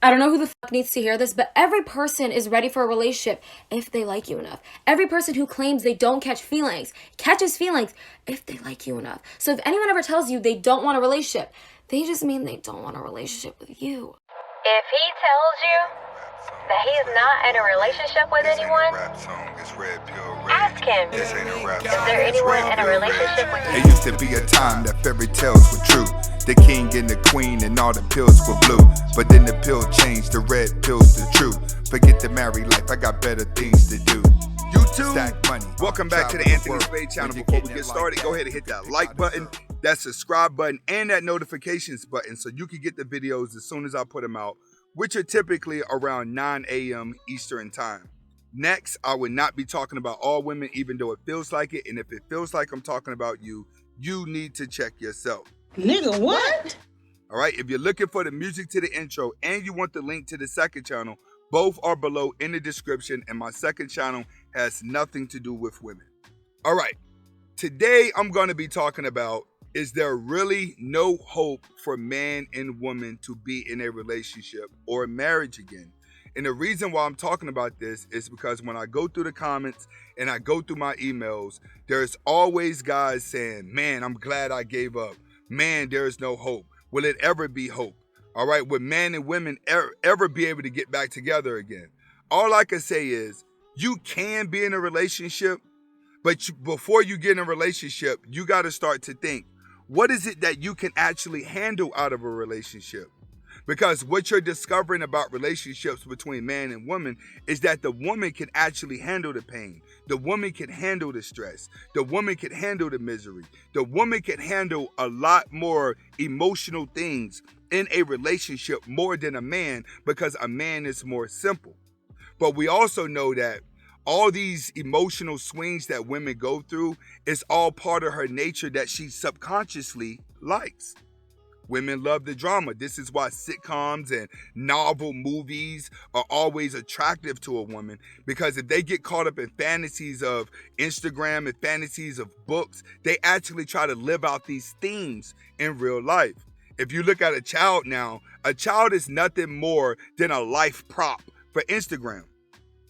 I don't know who the fuck needs to hear this, but every person is ready for a relationship if they like you enough. Every person who claims they don't catch feelings catches feelings if they like you enough. So if anyone ever tells you they don't want a relationship, they just mean they don't want a relationship with you. If he tells you that he's not in a relationship with anyone, ask him, is there anyone in a relationship with you? It used to be a time that fairy tales were true. The king and the queen and all the pills were blue. But then the pill changed, the red pill's the truth. Forget the married life, I got better things to do. YouTube, stack money. Welcome back to the Anthony Spade channel. Before we get started, go ahead and hit that like button, that subscribe button, and that notifications button so you can get the videos as soon as I put them out, which are typically around 9 a.m. Eastern time. Next, I will not be talking about all women, even though it feels like it. And if it feels like I'm talking about you, you need to check yourself. Nigga, what? All right, if you're looking for the music to the intro and you want the link to the second channel, both are below in the description, and my second channel has nothing to do with women. All right, today I'm going to be talking about, is there really no hope for man and woman to be in a relationship or marriage again? And the reason why I'm talking about this is because when I go through the comments and I go through my emails, there's always guys saying, man, I'm glad I gave up. Man, there is no hope. Will it ever be hope? All right, will men and women ever be able to get back together again? All I can say is you can be in a relationship, but before you get in a relationship, you got to start to think, what is it that you can actually handle out of a relationship? Because what you're discovering about relationships between man and woman is that the woman can actually handle the pain. The woman can handle the stress. The woman can handle the misery. The woman can handle a lot more emotional things in a relationship more than a man, because a man is more simple. But we also know that all these emotional swings that women go through is all part of her nature that she subconsciously likes. Women love the drama. This is why sitcoms and novel movies are always attractive to a woman, because if they get caught up in fantasies of Instagram and fantasies of books, they actually try to live out these themes in real life. If you look at a child now, a child is nothing more than a life prop for Instagram.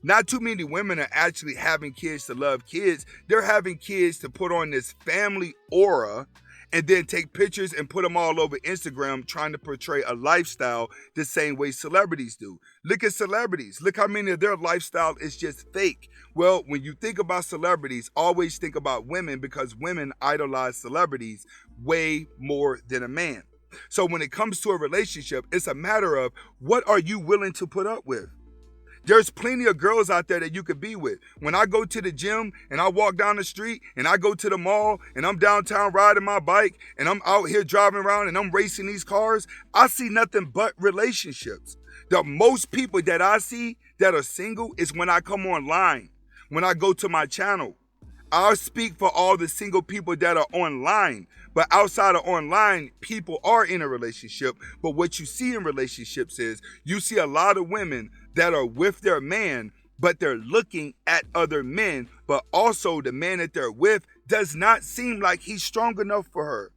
Not too many women are actually having kids to love kids. They're having kids to put on this family aura and then take pictures and put them all over Instagram, trying to portray a lifestyle the same way celebrities do. Look at celebrities. Look how many of their lifestyle is just fake. Well, when you think about celebrities, always think about women, because women idolize celebrities way more than a man. So when it comes to a relationship, it's a matter of, what are you willing to put up with? There's plenty of girls out there that you could be with. When I go to the gym and I walk down the street and I go to the mall and I'm downtown riding my bike and I'm out here driving around and I'm racing these cars, I see nothing but relationships. The most people that I see that are single is when I come online, when I go to my channel. I'll speak for all the single people that are online, but outside of online, people are in a relationship. But what you see in relationships is you see a lot of women that are with their man, but they're looking at other men, but also the man that they're with does not seem like he's strong enough for her.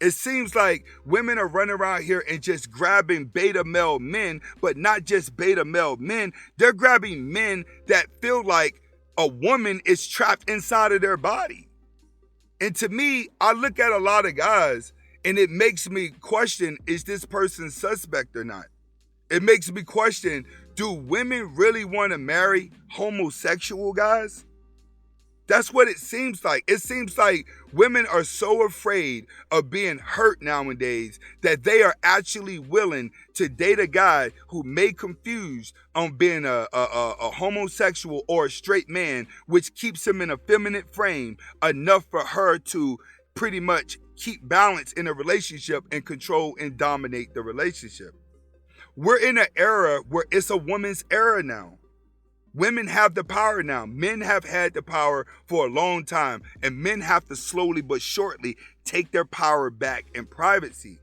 It seems like women are running around here and just grabbing beta male men, but not just beta male men. They're grabbing men that feel like a woman is trapped inside of their body. And to me, I look at a lot of guys and it makes me question, is this person suspect or not? It makes me question, do women really want to marry homosexual guys? That's what it seems like. It seems like women are so afraid of being hurt nowadays that they are actually willing to date a guy who may confuse on being a homosexual or a straight man, which keeps him in a feminine frame enough for her to pretty much keep balance in a relationship and control and dominate the relationship. We're in an era where it's a woman's era now. Women have the power now. Men have had the power for a long time, and men have to slowly but surely take their power back in privacy.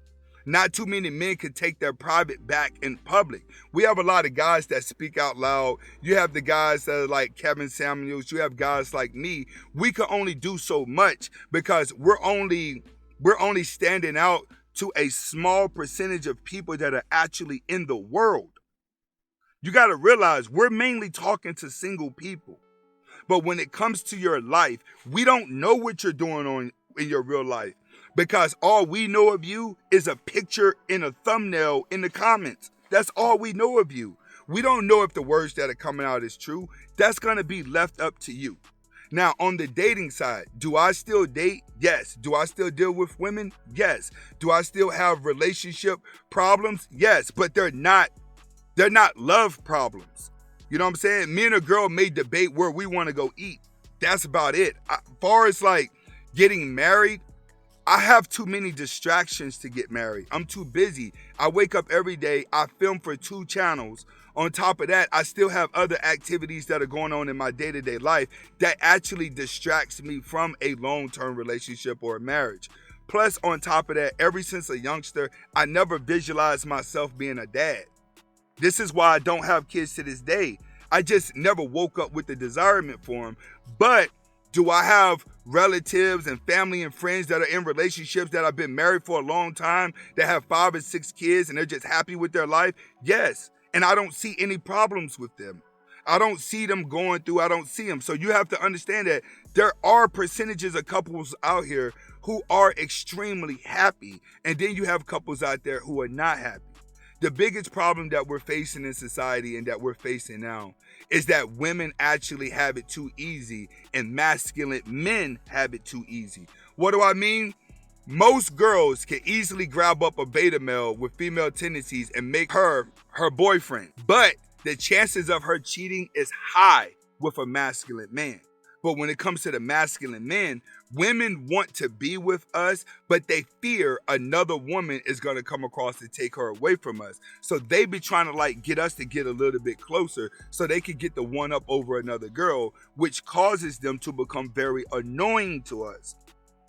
Not too many men can take their private back in public. We have a lot of guys that speak out loud. You have the guys that are like Kevin Samuels. You have guys like me. We can only do so much because we're only standing out to a small percentage of people that are actually in the world. You got to realize we're mainly talking to single people. But when it comes to your life, we don't know what you're doing in your real life, because all we know of you is a picture in a thumbnail in the comments. That's all we know of you. We don't know if the words that are coming out is true. That's going to be left up to you. Now, on the dating side, do I still date? Yes. Do I still deal with women? Yes. Do I still have relationship problems? Yes. But they're not love problems. You know what I'm saying? Me and a girl may debate where we want to go eat. That's about it. As far as like getting married, I have too many distractions to get married. I'm too busy. I wake up every day. I film for 2 channels. On top of that, I still have other activities that are going on in my day-to-day life that actually distracts me from a long-term relationship or a marriage. Plus, on top of that, ever since a youngster, I never visualized myself being a dad. This is why I don't have kids to this day. I just never woke up with the desirement for them. But do I have relatives and family and friends that are in relationships that have been married for a long time, that have 5 or 6 kids and they're just happy with their life? Yes. And I don't see any problems with them. I don't see them going through, I don't see them. So you have to understand that there are percentages of couples out here who are extremely happy. And then you have couples out there who are not happy. The biggest problem that we're facing in society and that we're facing now is that women actually have it too easy and masculine men have it too easy. What do I mean? Most girls can easily grab up a beta male with female tendencies and make her boyfriend. But the chances of her cheating is high with a masculine man. But when it comes to the masculine men, women want to be with us, but they fear another woman is going to come across and take her away from us. So they be trying to like get us to get a little bit closer so they can get the one up over another girl, which causes them to become very annoying to us.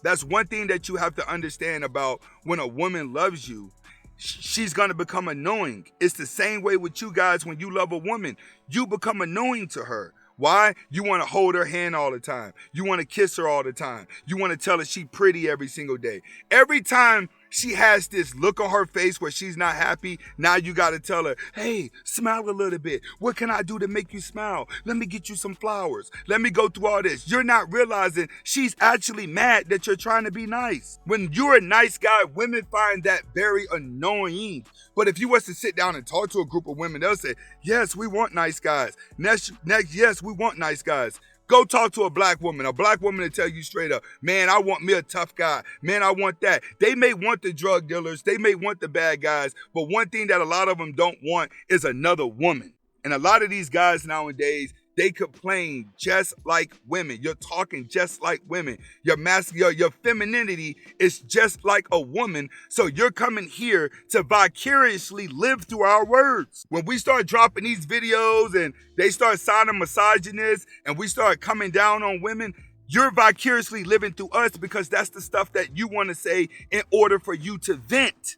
That's one thing that you have to understand about when a woman loves you. She's going to become annoying. It's the same way with you guys. When you love a woman, you become annoying to her. Why? You want to hold her hand all the time. You want to kiss her all the time. You want to tell her she's pretty every single day. Every time she has this look on her face where she's not happy, now you got to tell her, hey, smile a little bit. What can I do to make you smile? Let me get you some flowers. Let me go through all this. You're not realizing she's actually mad that you're trying to be nice. When you're a nice guy, women find that very annoying. But if you was to sit down and talk to a group of women, they'll say, yes, we want nice guys. Next, yes, we want nice guys. Go talk to a black woman. A black woman will tell you straight up, man, I want me a tough guy. Man, I want that. They may want the drug dealers. They may want the bad guys. But one thing that a lot of them don't want is another woman. And a lot of these guys nowadays, they complain just like women. You're talking just like women. Your femininity is just like a woman. So you're coming here to vicariously live through our words. When we start dropping these videos and they start sounding misogynist and we start coming down on women, you're vicariously living through us because that's the stuff that you want to say in order for you to vent.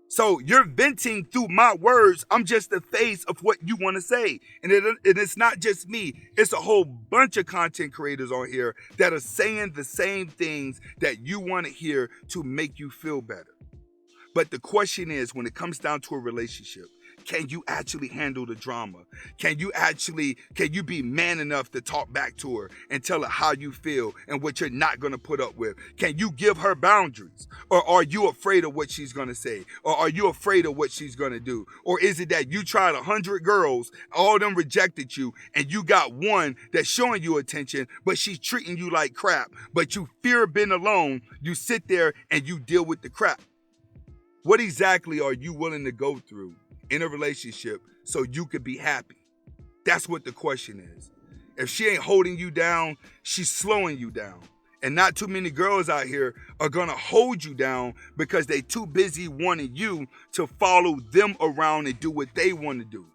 So you're venting through my words. I'm just the face of what you want to say. And it's not just me. It's a whole bunch of content creators on here that are saying the same things that you want to hear to make you feel better. But the question is, when it comes down to a relationship, can you actually handle the drama? Can you be man enough to talk back to her and tell her how you feel and what you're not going to put up with? Can you give her boundaries? Or are you afraid of what she's going to say? Or are you afraid of what she's going to do? Or is it that you tried 100 girls, all of them rejected you, and you got one that's showing you attention, but she's treating you like crap, but you fear being alone, you sit there and you deal with the crap? What exactly are you willing to go through in a relationship so you could be happy? That's what the question is. If she ain't holding you down, she's slowing you down. And not too many girls out here are going to hold you down because they too busy wanting you to follow them around and do what they want to do.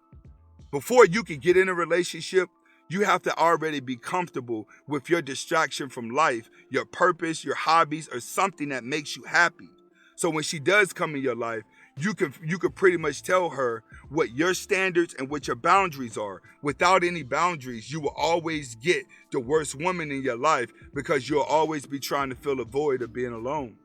Before you can get in a relationship, you have to already be comfortable with your distraction from life, your purpose, your hobbies, or something that makes you happy. So when she does come in your life, you could pretty much tell her what your standards and what your boundaries are. Without any boundaries, you will always get the worst woman in your life because you'll always be trying to fill a void of being alone.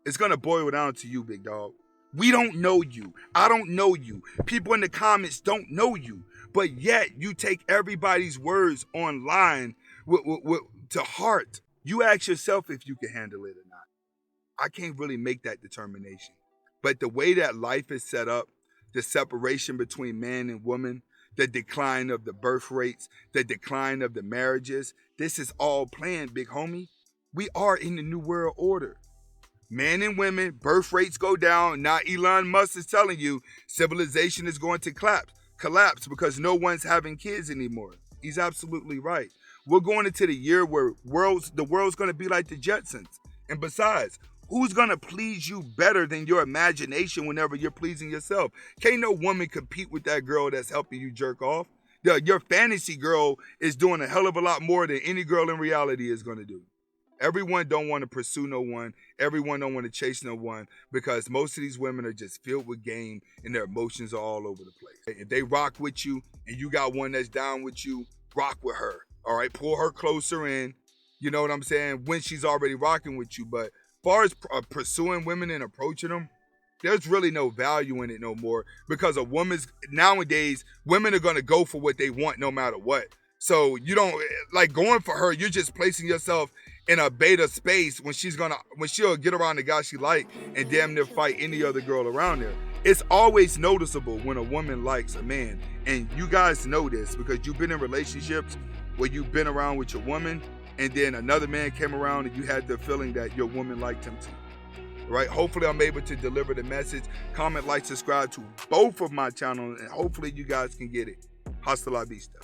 It's going to boil down to you, big dog. We don't know you. I don't know you. People in the comments don't know you. But yet you take everybody's words online to heart. You ask yourself if you can handle it or not. I can't really make that determination. But the way that life is set up, the separation between man and woman, the decline of the birth rates, the decline of the marriages, this is all planned, big homie. We are in the new world order. Men and women, birth rates go down. Now Elon Musk is telling you civilization is going to collapse because no one's having kids anymore. He's absolutely right. We're going into the year where the world's going to be like the Jetsons. And besides, who's going to please you better than your imagination whenever you're pleasing yourself? Can't no woman compete with that girl that's helping you jerk off. Your fantasy girl is doing a hell of a lot more than any girl in reality is going to do. Everyone don't want to pursue no one. Everyone don't want to chase no one because most of these women are just filled with game and their emotions are all over the place. If they rock with you and you got one that's down with you, rock with her. All right, pull her closer in. You know what I'm saying? When she's already rocking with you. But as far as pursuing women and approaching them, there's really no value in it no more because nowadays, women are going to go for what they want no matter what. So you don't like going for her. You're just placing yourself in a beta space when she'll get around the guy she like and damn near fight any other girl around there. It's always noticeable when a woman likes a man. And you guys know this because you've been in relationships where you've been around with your woman and then another man came around and you had the feeling that your woman liked him too. Right? Hopefully I'm able to deliver the message. Comment, like, subscribe to both of my channels and hopefully you guys can get it. Hasta la vista.